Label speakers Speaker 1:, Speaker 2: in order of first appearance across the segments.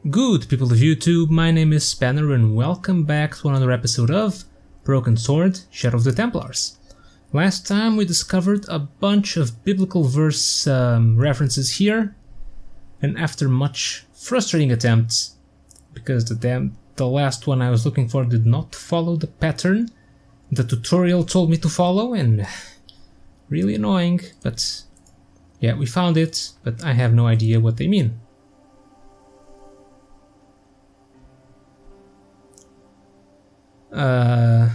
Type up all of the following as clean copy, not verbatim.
Speaker 1: Good people of YouTube, my name is Spanner and welcome back to another episode of Broken Sword, Shadow of the Templars. Last time we discovered a bunch of biblical verse references here, and after much frustrating attempts, because the last one I was looking for did not follow the pattern the tutorial told me to follow, and really annoying, but yeah, we found it, but I have no idea what they mean.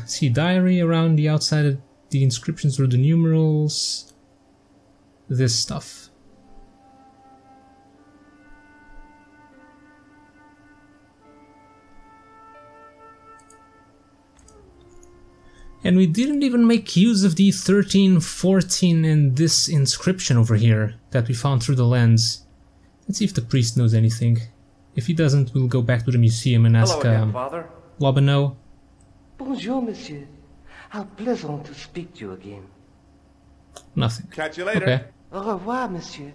Speaker 1: See diary around the outside of the inscriptions or the numerals, this stuff. And we didn't even make use of the 13, 14 and this inscription over here that we found through the lens. Let's see if the priest knows anything. If he doesn't, we'll go back to the museum and ask
Speaker 2: Father.
Speaker 1: Lobino.
Speaker 3: Bonjour, monsieur. How pleasant to speak to you again.
Speaker 1: Nothing.
Speaker 2: Catch you later.
Speaker 1: Okay.
Speaker 3: Au revoir, monsieur.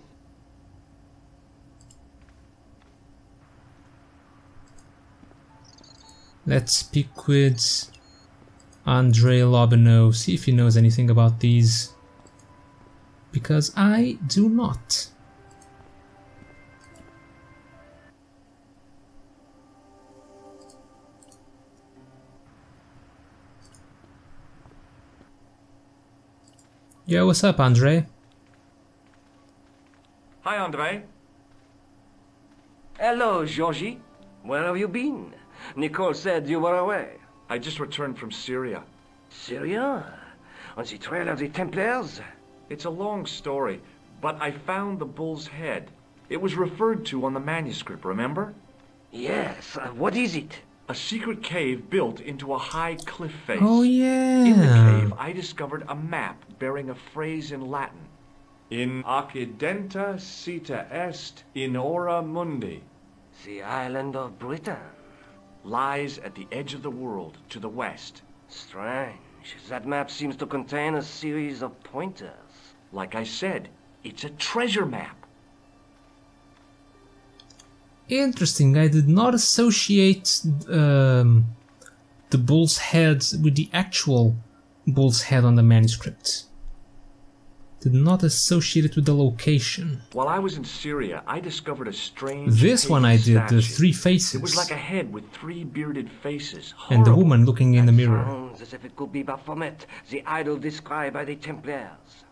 Speaker 1: Let's speak with Andre Lobino, see if he knows anything about these. Because I do not. Yo, what's up, Andre?
Speaker 2: Hi, Andre.
Speaker 3: Hello, Georgie. Where have you been? Nicole said you were away.
Speaker 2: I just returned from Syria.
Speaker 3: Syria? On the trail of the Templars?
Speaker 2: It's a long story, but I found the bull's head. It was referred to on the manuscript, remember?
Speaker 3: Yes. What is it?
Speaker 2: A secret cave built into a high cliff face.
Speaker 1: Oh yeah.
Speaker 2: In the cave, I discovered a map bearing a phrase in Latin. In accidenta cita est in ora mundi.
Speaker 3: The island of Britain.
Speaker 2: Lies at the edge of the world, to the west.
Speaker 3: Strange. That map seems to contain a series of pointers.
Speaker 2: Like I said, it's a treasure map.
Speaker 1: Interesting, I did not associate the bull's head with the actual bull's head on the manuscript. Did not associate it with the location.
Speaker 2: While I was in Syria, I discovered a strange
Speaker 1: This one I did, the
Speaker 2: statue.
Speaker 1: three faces.
Speaker 2: It was like a head with three bearded faces.
Speaker 1: And the
Speaker 2: Horrible.
Speaker 1: woman looking in the mirror.
Speaker 3: Sounds as if it could be Baphomet, the idol described by the Templars.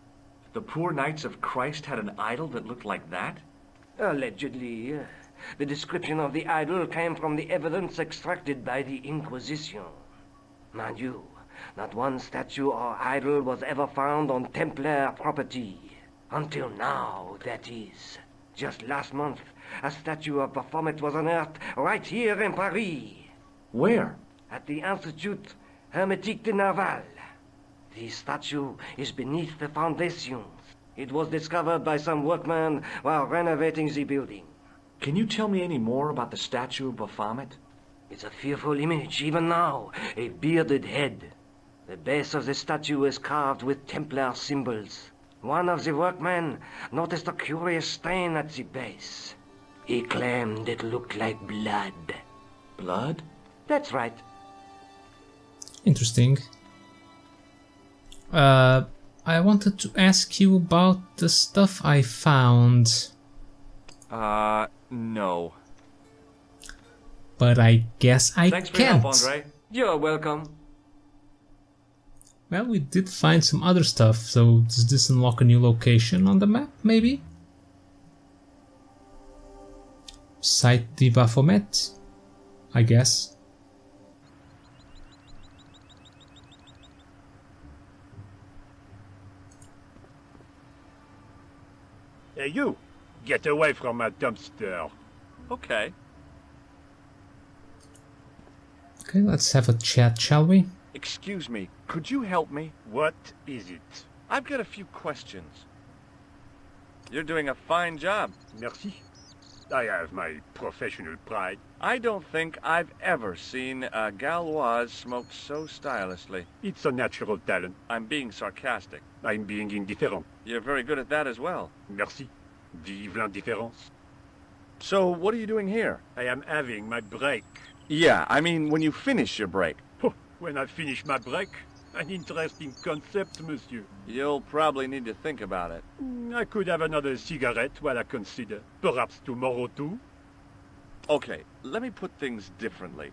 Speaker 2: The poor Knights of Christ had an idol that looked like that?
Speaker 3: Allegedly. The description of the idol came from the evidence extracted by the Inquisition. Mind you, not one statue or idol was ever found on Templar property. Until now, that is. Just last month, a statue of Baphomet was unearthed right here in Paris.
Speaker 2: Where?
Speaker 3: At the Institut Hermétique de Naval. The statue is beneath the foundations. It was discovered by some workmen while renovating the building.
Speaker 2: Can you tell me any more about the statue of Baphomet?
Speaker 3: It's a fearful image, even now. A bearded head. The base of the statue is carved with Templar symbols. One of the workmen noticed a curious stain at the base. He claimed it looked like blood.
Speaker 2: Blood?
Speaker 3: That's right.
Speaker 1: Interesting. I wanted to ask you about the stuff I found.
Speaker 2: No.
Speaker 1: But I guess I
Speaker 2: Thanks for your
Speaker 1: can't.
Speaker 2: help, Andre.
Speaker 3: You're welcome.
Speaker 1: Well, we did find some other stuff, so does this unlock a new location on the map, maybe? Site de Baphomet, I guess.
Speaker 4: Hey, you! Get away from my dumpster.
Speaker 2: Okay.
Speaker 1: Okay, let's have a chat, shall we?
Speaker 2: Excuse me, could you help me?
Speaker 4: What is it?
Speaker 2: I've got a few questions. You're doing a fine job.
Speaker 4: Merci. I have my professional pride.
Speaker 2: I don't think I've ever seen a Gauloise smoked so stylishly.
Speaker 4: It's a natural talent.
Speaker 2: I'm being sarcastic.
Speaker 4: I'm being indifferent.
Speaker 2: You're very good at that as well.
Speaker 4: Merci. Vive l'indifférence.
Speaker 2: So, what are you doing here?
Speaker 4: I am having my break.
Speaker 2: Yeah, I mean, when you finish your break.
Speaker 4: When I finish my break, an interesting concept, monsieur.
Speaker 2: You'll probably need to think about it.
Speaker 4: I could have another cigarette while I consider. Perhaps tomorrow too.
Speaker 2: Okay, let me put things differently.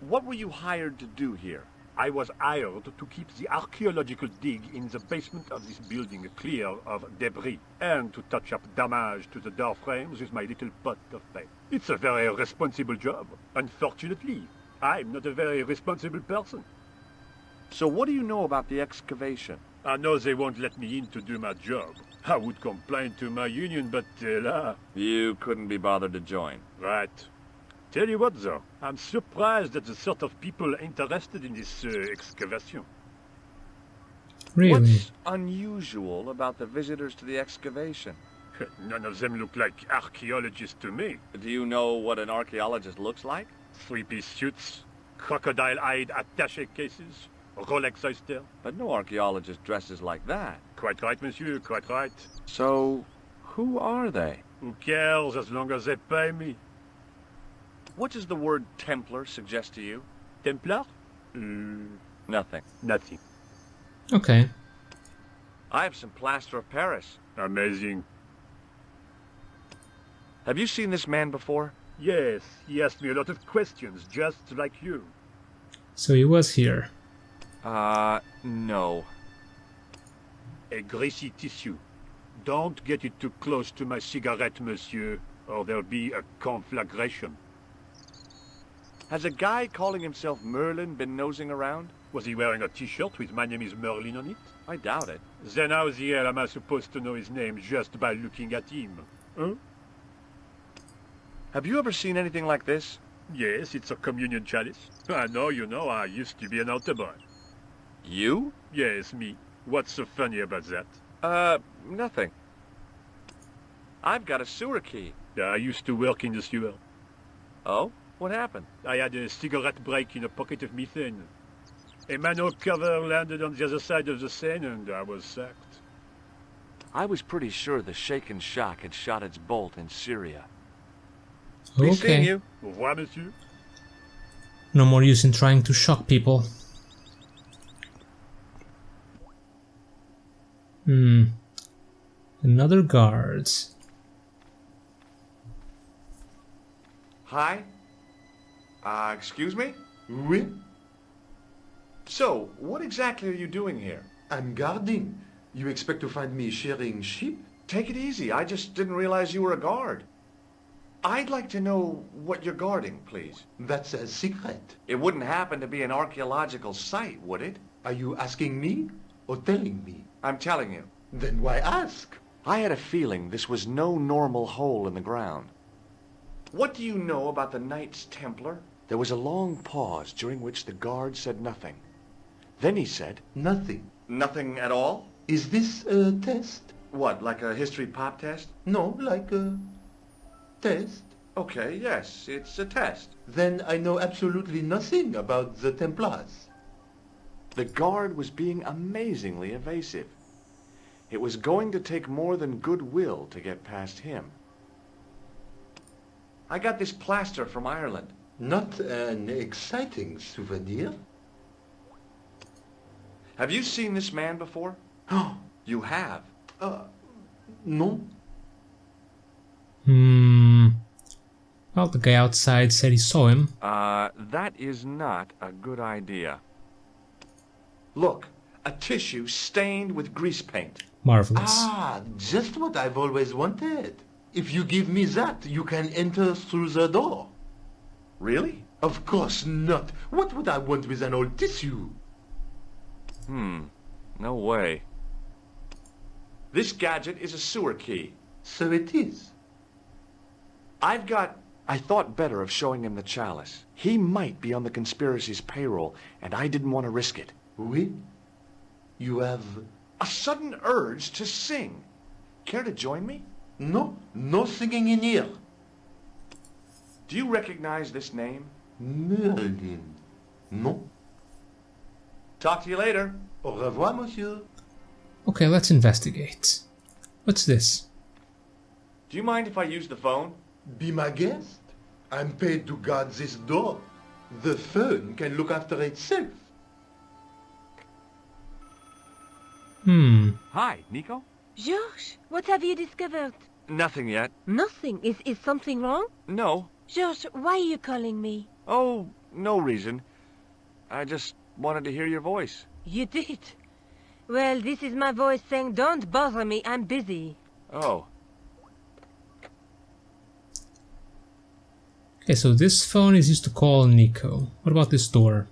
Speaker 2: What were you hired to do here?
Speaker 4: I was hired to keep the archaeological dig in the basement of this building clear of debris, and to touch up damage to the door frames with my little pot of paint. It's a very responsible job. Unfortunately, I'm not a very responsible person.
Speaker 2: So what do you know about the excavation?
Speaker 4: I know they won't let me in to do my job. I would complain to my union, but
Speaker 2: You couldn't be bothered to join.
Speaker 4: Right. Tell you what, though, I'm surprised at the sort of people interested in this excavation.
Speaker 1: Really?
Speaker 2: What's unusual about the visitors to the excavation?
Speaker 4: None of them look like archaeologists to me.
Speaker 2: Do you know what an archaeologist looks like?
Speaker 4: Three-piece suits, crocodile-eyed attaché cases, Rolex oyster.
Speaker 2: But no archaeologist dresses like that.
Speaker 4: Quite right, monsieur, quite right.
Speaker 2: So, who are they?
Speaker 4: Who cares as long as they pay me?
Speaker 2: What does the word Templar suggest to you?
Speaker 4: Templar?
Speaker 2: Nothing.
Speaker 4: Nothing.
Speaker 1: Okay.
Speaker 2: I have some plaster of Paris.
Speaker 4: Amazing.
Speaker 2: Have you seen this man before?
Speaker 4: Yes, he asked me a lot of questions, just like you.
Speaker 1: So he was here.
Speaker 2: No.
Speaker 4: A greasy tissue. Don't get it too close to my cigarette, monsieur, or there'll be a conflagration.
Speaker 2: Has a guy calling himself Merlin been nosing around?
Speaker 4: Was he wearing a t-shirt with "My name is Merlin" on it?
Speaker 2: I doubt it.
Speaker 4: Then how the hell am I supposed to know his name just by looking at him? Huh?
Speaker 2: Have you ever seen anything like this?
Speaker 4: Yes, it's a communion chalice. I know, you know, I used to be an altar boy.
Speaker 2: You?
Speaker 4: Yes, me. What's so funny about that?
Speaker 2: Nothing. I've got a sewer key.
Speaker 4: I used to work in the sewer.
Speaker 2: Oh? What happened?
Speaker 4: I had a cigarette break in a pocket of methane. A manhole cover landed on the other side of the Seine and I was sacked.
Speaker 2: I was pretty sure the shaken shock had shot its bolt in Syria. Be seeing
Speaker 1: Okay.
Speaker 2: you.
Speaker 4: Au revoir, monsieur.
Speaker 1: No more use in trying to shock people. Another guard.
Speaker 2: Hi? Excuse me?
Speaker 5: Oui,
Speaker 2: So, what exactly are you doing here?
Speaker 5: I'm guarding. You expect to find me shearing sheep?
Speaker 2: Take it easy. I just didn't realize you were a guard. I'd like to know what you're guarding, please.
Speaker 5: That's a secret.
Speaker 2: It wouldn't happen to be an archaeological site, would it?
Speaker 5: Are you asking me or telling me?
Speaker 2: I'm telling you.
Speaker 5: Then why ask?
Speaker 2: I had a feeling this was no normal hole in the ground. What do you know about the Knights Templar? There was a long pause during which the guard said nothing. Then he said,
Speaker 5: Nothing.
Speaker 2: Nothing at all?
Speaker 5: Is this a test?
Speaker 2: What, like a history pop test?
Speaker 5: No, like a test.
Speaker 2: Okay, yes, it's a test.
Speaker 5: Then I know absolutely nothing about the Templars.
Speaker 2: The guard was being amazingly evasive. It was going to take more than goodwill to get past him. I got this plaster from Ireland.
Speaker 5: Not an exciting souvenir.
Speaker 2: Have you seen this man before?
Speaker 5: Oh,
Speaker 2: You have.
Speaker 5: no.
Speaker 1: Well, the guy outside said he saw him.
Speaker 2: That is not a good idea. Look, a tissue stained with grease paint.
Speaker 1: Marvelous.
Speaker 5: Ah, just what I've always wanted. If you give me that, you can enter through the door.
Speaker 2: Really?
Speaker 5: Of course not. What would I want with an old tissue?
Speaker 2: No way. This gadget is a sewer key.
Speaker 5: So it is.
Speaker 2: I thought better of showing him the chalice. He might be on the conspiracy's payroll, and I didn't want to risk it.
Speaker 5: Oui? You have...
Speaker 2: A sudden urge to sing. Care to join me?
Speaker 5: No, no singing in here.
Speaker 2: Do you recognize this name?
Speaker 5: Merlin. No.
Speaker 2: Talk to you later.
Speaker 5: Au revoir, monsieur.
Speaker 1: Okay, let's investigate. What's this?
Speaker 2: Do you mind if I use the phone?
Speaker 5: Be my guest. I'm paid to guard this door. The phone can look after itself.
Speaker 2: Hi, Nico?
Speaker 6: Georges, what have you discovered?
Speaker 2: Nothing yet.
Speaker 6: Nothing. Is something wrong?
Speaker 2: No.
Speaker 6: Georges, why are you calling me?
Speaker 2: Oh, no reason. I just wanted to hear your voice.
Speaker 6: You did. Well, this is my voice saying, don't bother me, I'm busy.
Speaker 2: Oh.
Speaker 1: Okay, so this phone is used to call Nico. What about this door?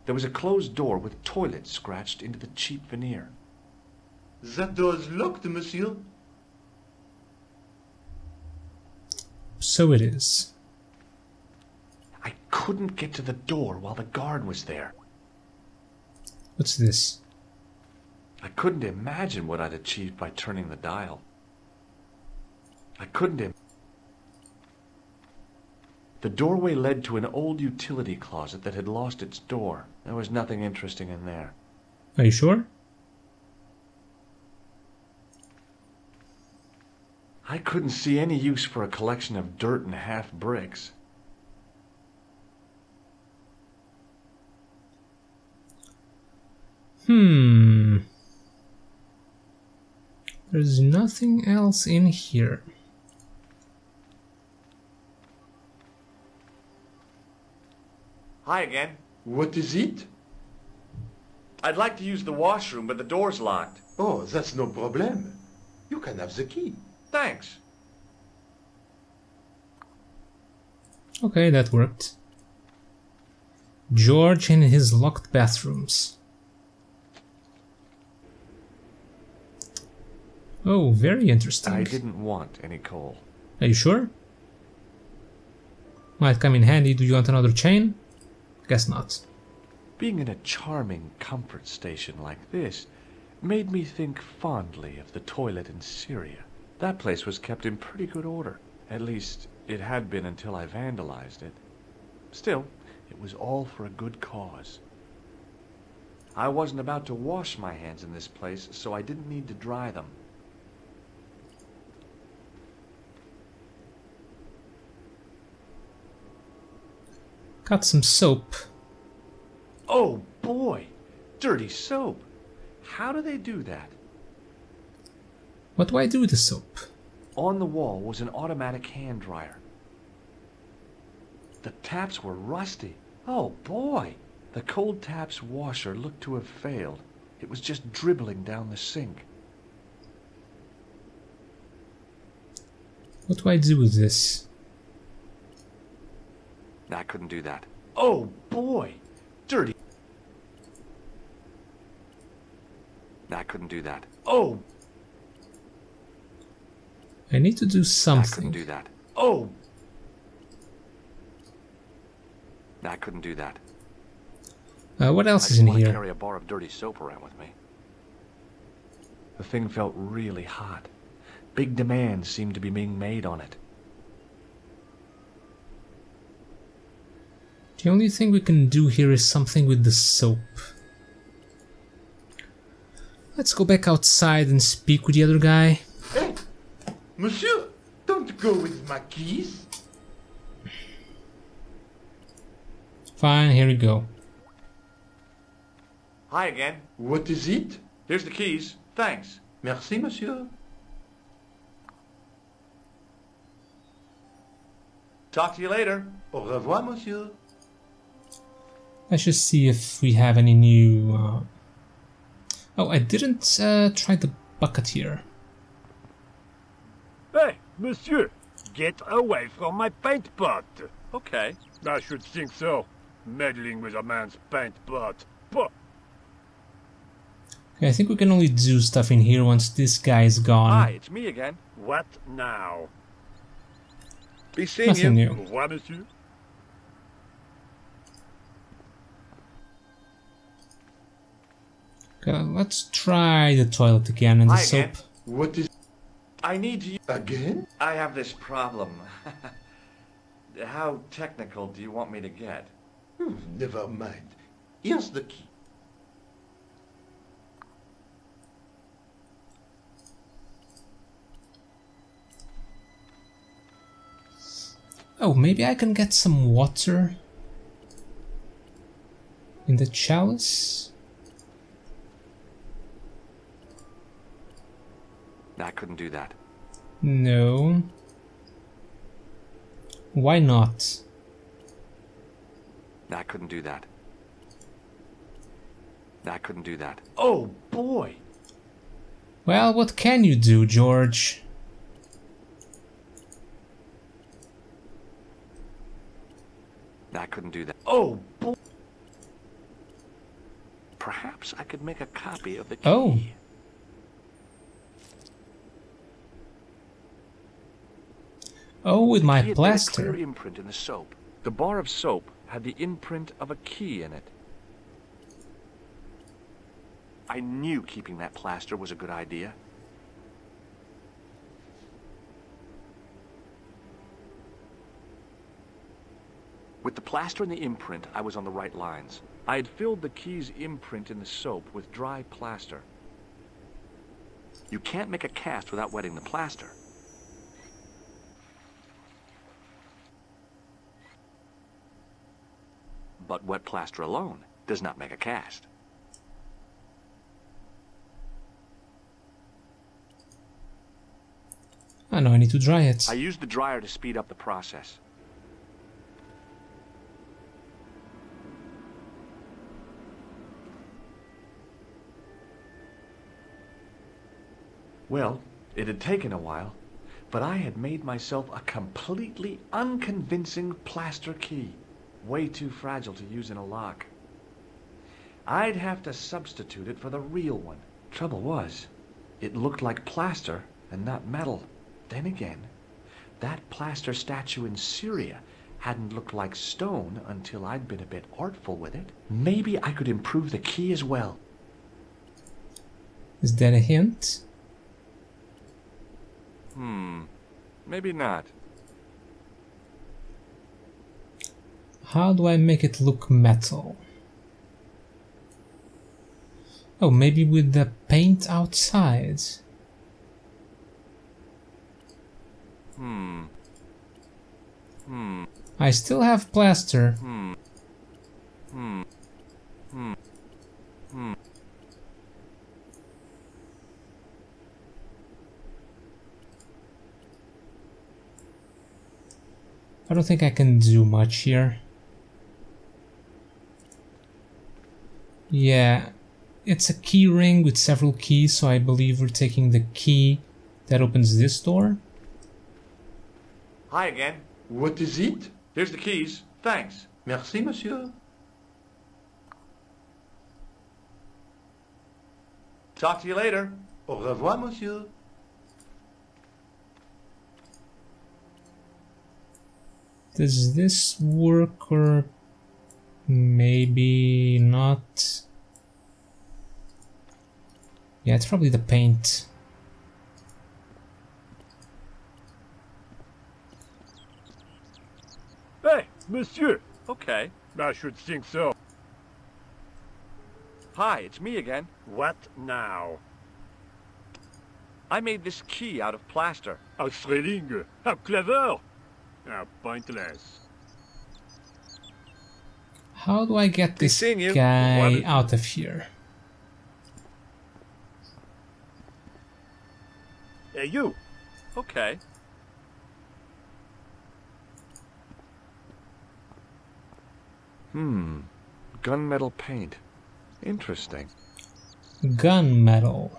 Speaker 2: There was a closed door with toilet scratched into the cheap veneer.
Speaker 5: That door is locked, monsieur.
Speaker 1: So it is.
Speaker 2: I couldn't get to the door while the guard was there.
Speaker 1: What's this?
Speaker 2: I couldn't imagine what I'd achieved by turning the dial. I couldn't The doorway led to an old utility closet that had lost its door. There was nothing interesting in there.
Speaker 1: Are you sure?
Speaker 2: I couldn't see any use for a collection of dirt and half bricks.
Speaker 1: There's nothing else in here.
Speaker 2: Hi again.
Speaker 5: What is it?
Speaker 2: I'd like to use the washroom, but the door's locked.
Speaker 5: Oh, that's no problem. You can have the key.
Speaker 2: Thanks.
Speaker 1: Okay, that worked. George in his locked bathrooms. Oh, very interesting.
Speaker 2: I didn't want any coal.
Speaker 1: Are you sure? Might come in handy. Do you want another chain? Guess not.
Speaker 2: Being in a charming comfort station like this made me think fondly of the toilet in Syria. That place was kept in pretty good order. At least, it had been until I vandalized it. Still, it was all for a good cause. I wasn't about to wash my hands in this place, so I didn't need to dry them.
Speaker 1: Got some soap.
Speaker 2: Oh boy! Dirty soap! How do they do that?
Speaker 1: What do I do with the soap?
Speaker 2: On the wall was an automatic hand dryer. The taps were rusty. Oh boy! The cold taps washer looked to have failed. It was just dribbling down the sink.
Speaker 1: What do I do with this?
Speaker 2: I couldn't do that. Oh boy! Dirty. I couldn't do that. Oh!
Speaker 1: I need to do
Speaker 2: I
Speaker 1: something.
Speaker 2: couldn't do that. Oh! I couldn't do that.
Speaker 1: What
Speaker 2: I
Speaker 1: else is
Speaker 2: didn't
Speaker 1: in
Speaker 2: want to
Speaker 1: here?
Speaker 2: carry a bar of dirty soap around with me. The thing felt really hot. Big demands seemed to be being made on it.
Speaker 1: The only thing we can do here is something with the soap. Let's go back outside and speak with the other guy.
Speaker 5: Hey, monsieur, don't go with my keys.
Speaker 1: Fine, here we go.
Speaker 2: Hi again.
Speaker 5: What is it?
Speaker 2: Here's the keys. Thanks.
Speaker 5: Merci, monsieur.
Speaker 2: Talk to you later.
Speaker 5: Au revoir, monsieur.
Speaker 1: Let's just see if we have any new... Oh, I didn't try the bucket here.
Speaker 4: Hey, monsieur, get away from my paint pot.
Speaker 2: Okay.
Speaker 4: I should think so. Meddling with a man's paint pot. Puh.
Speaker 1: Okay, I think we can only do stuff in here once this guy is gone.
Speaker 2: Hi, it's me again.
Speaker 4: What now?
Speaker 2: Be seeing
Speaker 1: Nothing
Speaker 2: you.
Speaker 4: Au
Speaker 1: new.
Speaker 4: revoir, monsieur.
Speaker 1: Okay, let's try the toilet again and the
Speaker 2: Hi
Speaker 1: soap.
Speaker 2: again.
Speaker 5: What is...
Speaker 2: I need to...
Speaker 5: Again?
Speaker 2: I have this problem. How technical do you want me to get?
Speaker 5: Never mind. Here's the key.
Speaker 1: Oh, maybe I can get some water in the chalice?
Speaker 2: I couldn't do that.
Speaker 1: No. Why not?
Speaker 2: I couldn't do that. I couldn't do that.
Speaker 5: Oh boy!
Speaker 1: Well, what can you do, George?
Speaker 2: I couldn't do that.
Speaker 5: Oh boy!
Speaker 2: Perhaps I could make a copy of the key.
Speaker 1: Oh. Oh, with my
Speaker 2: He had made a
Speaker 1: plaster.
Speaker 2: clear imprint in the soap. The bar of soap had the imprint of a key in it. I knew keeping that plaster was a good idea. With the plaster and the imprint, I was on the right lines. I had filled the key's imprint in the soap with dry plaster. You can't make a cast without wetting the plaster. But wet plaster alone does not make a cast.
Speaker 1: I know I need to dry it.
Speaker 2: I used the dryer to speed up the process. Well, it had taken a while, but I had made myself a completely unconvincing plaster key. Way too fragile to use in a lock. I'd have to substitute it for the real one. Trouble was, it looked like plaster and not metal. Then again, that plaster statue in Syria hadn't looked like stone until I'd been a bit artful with it. Maybe I could improve the key as well.
Speaker 1: Is that a hint?
Speaker 2: Maybe not.
Speaker 1: How do I make it look metal? Oh, maybe with the paint outside. I still have plaster. I don't think I can do much here. Yeah, it's a key ring with several keys, so I believe we're taking the key that opens this door.
Speaker 2: Hi again.
Speaker 5: What is it?
Speaker 2: Here's the keys. Thanks.
Speaker 5: Merci, monsieur.
Speaker 2: Talk to you later.
Speaker 5: Au revoir, monsieur.
Speaker 1: Does this work or maybe not? Yeah, it's probably the paint.
Speaker 4: Hey, monsieur!
Speaker 2: Okay.
Speaker 4: I should think so.
Speaker 2: Hi, it's me again.
Speaker 4: What now?
Speaker 2: I made this key out of plaster.
Speaker 4: How thrilling! How clever! How pointless.
Speaker 1: How do I get this
Speaker 2: seeing you.
Speaker 1: guy out of here?
Speaker 4: Hey, you!
Speaker 2: Okay. Gunmetal paint. Interesting.
Speaker 1: Gunmetal.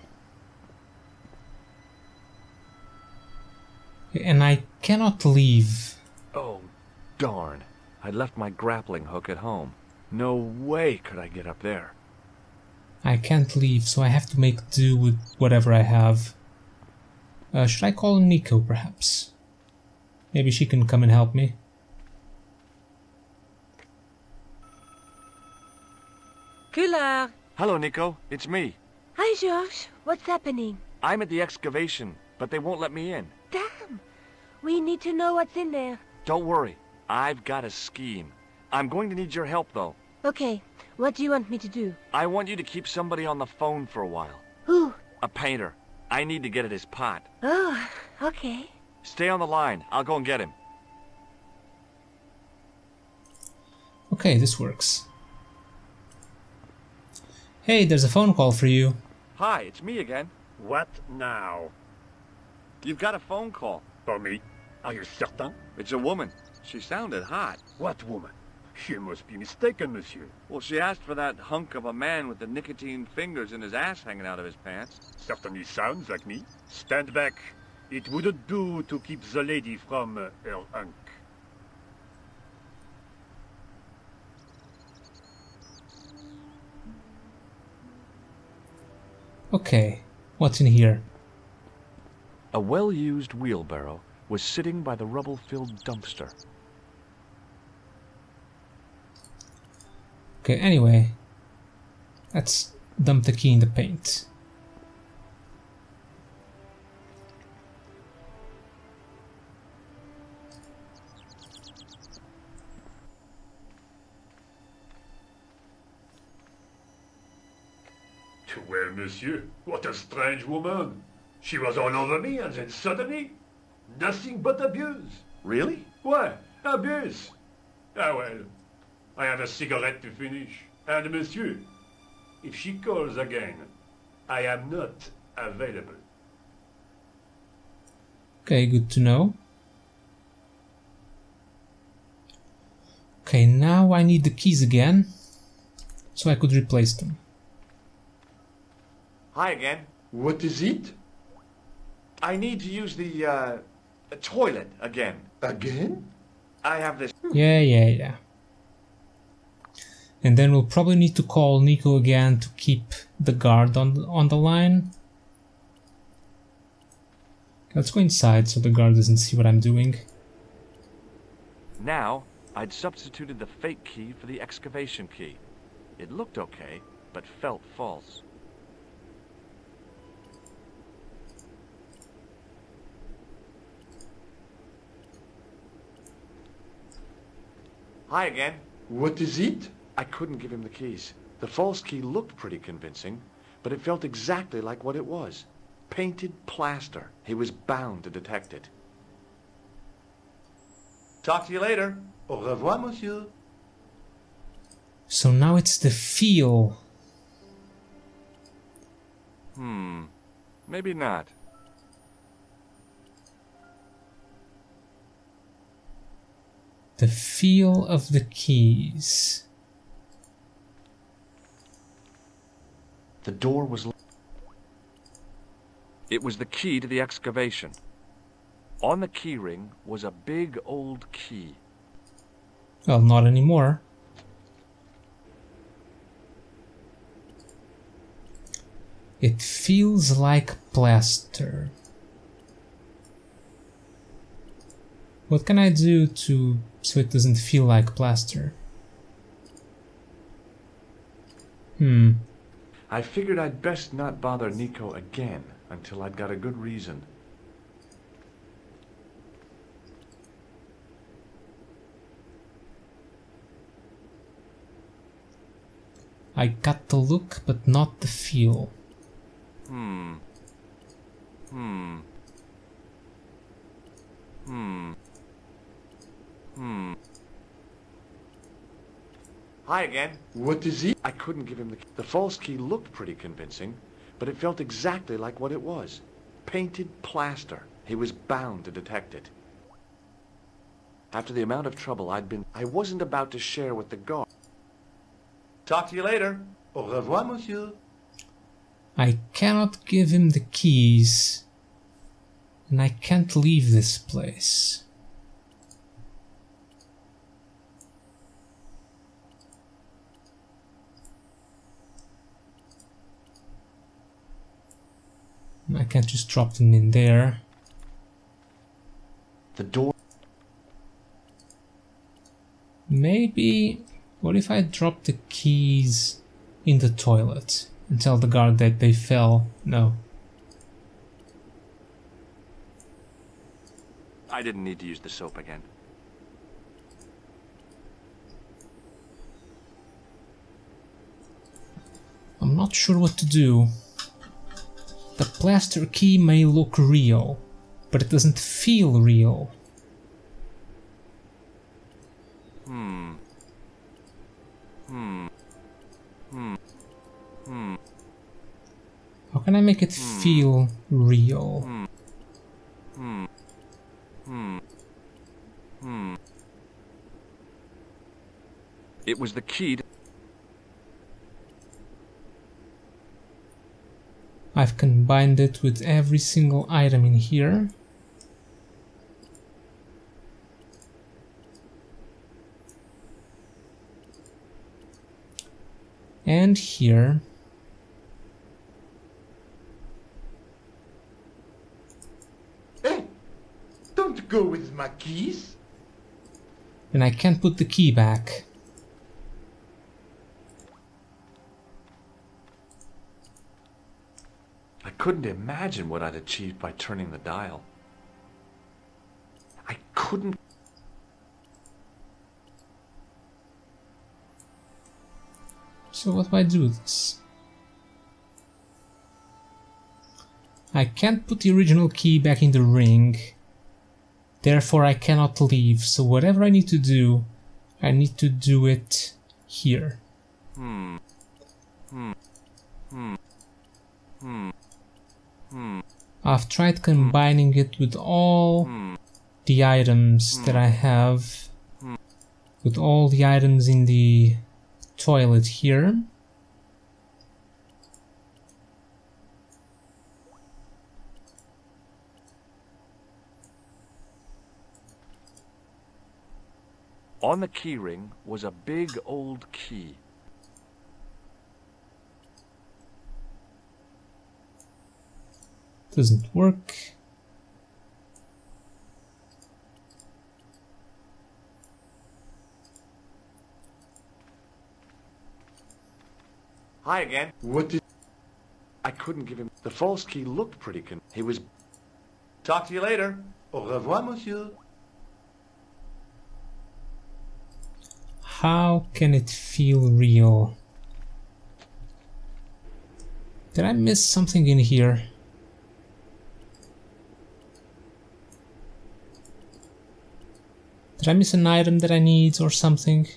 Speaker 1: And I cannot leave.
Speaker 2: Oh, darn. I left my grappling hook at home. No way could I get up there.
Speaker 1: I can't leave, so I have to make do with whatever I have. Should I call Nico, perhaps? Maybe she can come and help me.
Speaker 6: Coulard.
Speaker 2: Hello, Nico. It's me.
Speaker 6: Hi, Georges. What's happening?
Speaker 2: I'm at the excavation, but they won't let me in.
Speaker 6: Damn. We need to know what's in there.
Speaker 2: Don't worry. I've got a scheme. I'm going to need your help, though.
Speaker 6: Okay. What do you want me to do?
Speaker 2: I want you to keep somebody on the phone for a while.
Speaker 6: Who?
Speaker 2: A painter. I need to get at his pot.
Speaker 6: Oh, okay.
Speaker 2: Stay on the line. I'll go and get him.
Speaker 1: Okay, this works. Hey, there's a phone call for you.
Speaker 2: Hi, it's me again.
Speaker 4: What now?
Speaker 2: You've got a phone call.
Speaker 4: For me? Are you certain?
Speaker 2: It's a woman. She sounded hot.
Speaker 4: What woman? You must be mistaken, monsieur.
Speaker 2: Well, she asked for that hunk of a man with the nicotine fingers and his ass hanging out of his pants.
Speaker 4: Certainly sounds like me. Stand back. It wouldn't do to keep the lady from her hunk.
Speaker 1: Okay, what's in here?
Speaker 2: A well-used wheelbarrow was sitting by the rubble-filled dumpster.
Speaker 1: Okay, anyway, let's dump the key in the paint.
Speaker 4: Well, monsieur, what a strange woman. She was all over me and then suddenly, nothing but abuse.
Speaker 2: Really?
Speaker 4: What? Abuse? Ah well, I have a cigarette to finish. And monsieur, if she calls again, I am not available.
Speaker 1: Okay, good to know. Okay, now I need the keys again, so I could replace them.
Speaker 2: Hi again.
Speaker 5: What is it?
Speaker 2: I need to use the toilet again.
Speaker 5: Again?
Speaker 2: I have this...
Speaker 1: Yeah. And then we'll probably need to call Nico again to keep the guard on the line. Let's go inside so the guard doesn't see what I'm doing.
Speaker 2: Now, I'd substituted the fake key for the excavation key. It looked okay, but felt false. Hi again.
Speaker 5: What is it?
Speaker 2: I couldn't give him the keys. The false key looked pretty convincing, but it felt exactly like what it was. Painted plaster. He was bound to detect it. Talk to you later.
Speaker 5: Au revoir, monsieur.
Speaker 1: So now it's the feel.
Speaker 2: Maybe not.
Speaker 1: The feel of the keys.
Speaker 2: The door was... It was the key to the excavation. On the key ring was a big old key.
Speaker 1: Well, not anymore. It feels like plaster. What can I do so it doesn't feel like plaster?
Speaker 2: I figured I'd best not bother Nico again until I'd got a good reason.
Speaker 1: I got the look, but not the feel.
Speaker 2: Hi again.
Speaker 5: What is it?
Speaker 2: I couldn't give him the key. The false key looked pretty convincing, but it felt exactly like what it was. Painted plaster. He was bound to detect it. After the amount of trouble I wasn't about to share with the guard. Talk to you later.
Speaker 5: Au revoir, monsieur.
Speaker 1: I cannot give him the keys, and I can't leave this place. I can't just drop them in there.
Speaker 2: The door...
Speaker 1: Maybe... What if I drop the keys in the toilet and tell the guard that they fell? No.
Speaker 2: I didn't need to use the soap again.
Speaker 1: I'm not sure what to do. The plaster key may look real, but it doesn't feel real. can I make it feel real?
Speaker 2: It was the key to...
Speaker 1: I've combined it with every single item in here. And here.
Speaker 5: Hey, don't go with my keys.
Speaker 1: And I can't put the key back.
Speaker 2: I couldn't imagine what I'd achieved by turning the dial. I couldn't...
Speaker 1: So what do I do with this? I can't put the original key back in the ring. Therefore I cannot leave. So whatever I need to do it here. I've tried combining it with all the items that I have, with all the items in the toilet here.
Speaker 2: On the keyring was a big old key.
Speaker 1: Doesn't work.
Speaker 2: Hi again.
Speaker 5: What is...
Speaker 2: I couldn't give him... The false key looked pretty He was... Talk to you later.
Speaker 5: Au revoir, monsieur.
Speaker 1: How can it feel real? Did I miss something in here? Did I miss an item that I need or something?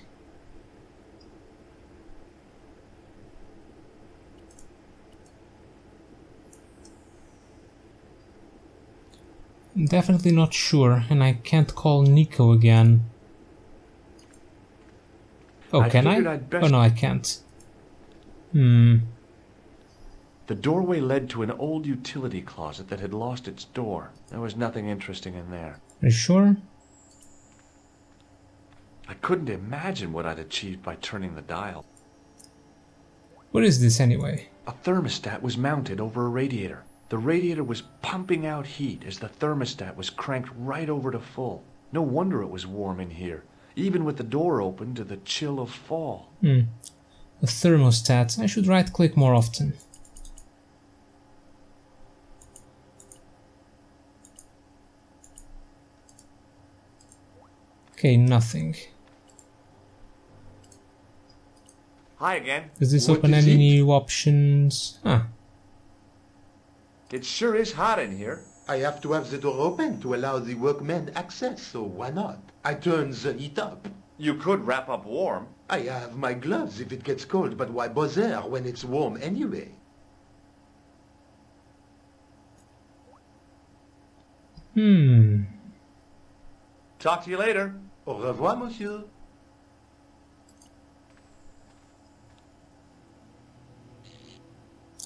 Speaker 1: I'm definitely not sure, and I can't call Nico again. Oh, can I? Oh no, I can't.
Speaker 2: The doorway led to an old utility closet that had lost its door. There was nothing interesting in there.
Speaker 1: Are you sure?
Speaker 2: I couldn't imagine what I'd achieved by turning the dial.
Speaker 1: What is this anyway?
Speaker 2: A thermostat was mounted over a radiator. The radiator was pumping out heat as the thermostat was cranked right over to full. No wonder it was warm in here, even with the door open to the chill of fall.
Speaker 1: A thermostat. I should right-click more often. Okay, nothing.
Speaker 2: Hi again.
Speaker 1: Does this
Speaker 5: What
Speaker 1: open
Speaker 5: is
Speaker 1: any
Speaker 5: it?
Speaker 1: new options? Ah,
Speaker 2: It sure is hot in here.
Speaker 5: I have to have the door open to allow the workmen access, so why not? I turn the heat up.
Speaker 2: You could wrap up warm.
Speaker 5: I have my gloves if it gets cold, but why bother when it's warm anyway?
Speaker 2: Talk to you later.
Speaker 5: Au revoir, monsieur.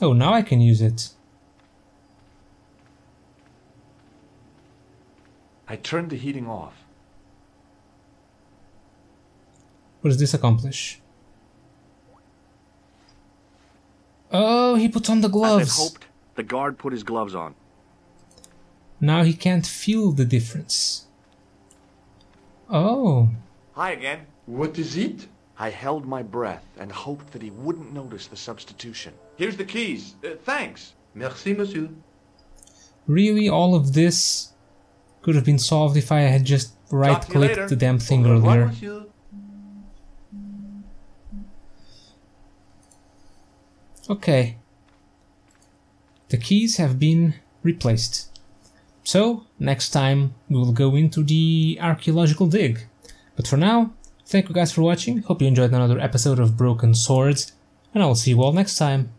Speaker 1: oh, now I can use it.
Speaker 2: I turned the heating off.
Speaker 1: What does this accomplish? Oh, he put on the
Speaker 2: As
Speaker 1: gloves.
Speaker 2: I'd hoped, the guard put his gloves on.
Speaker 1: Now he can't feel the difference. Oh,
Speaker 2: Hi again.
Speaker 5: What is it?
Speaker 2: I held my breath and hoped that he wouldn't notice the substitution. Here's the keys. Thanks.
Speaker 5: Merci, monsieur.
Speaker 1: really all of this could have been solved if I had just right-clicked the damn thing
Speaker 5: Au revoir,
Speaker 1: earlier.
Speaker 5: monsieur.
Speaker 1: Okay. The keys have been replaced. So, next time we will go into the archaeological dig. But for now, thank you guys for watching, hope you enjoyed another episode of Broken Swords, and I will see you all next time.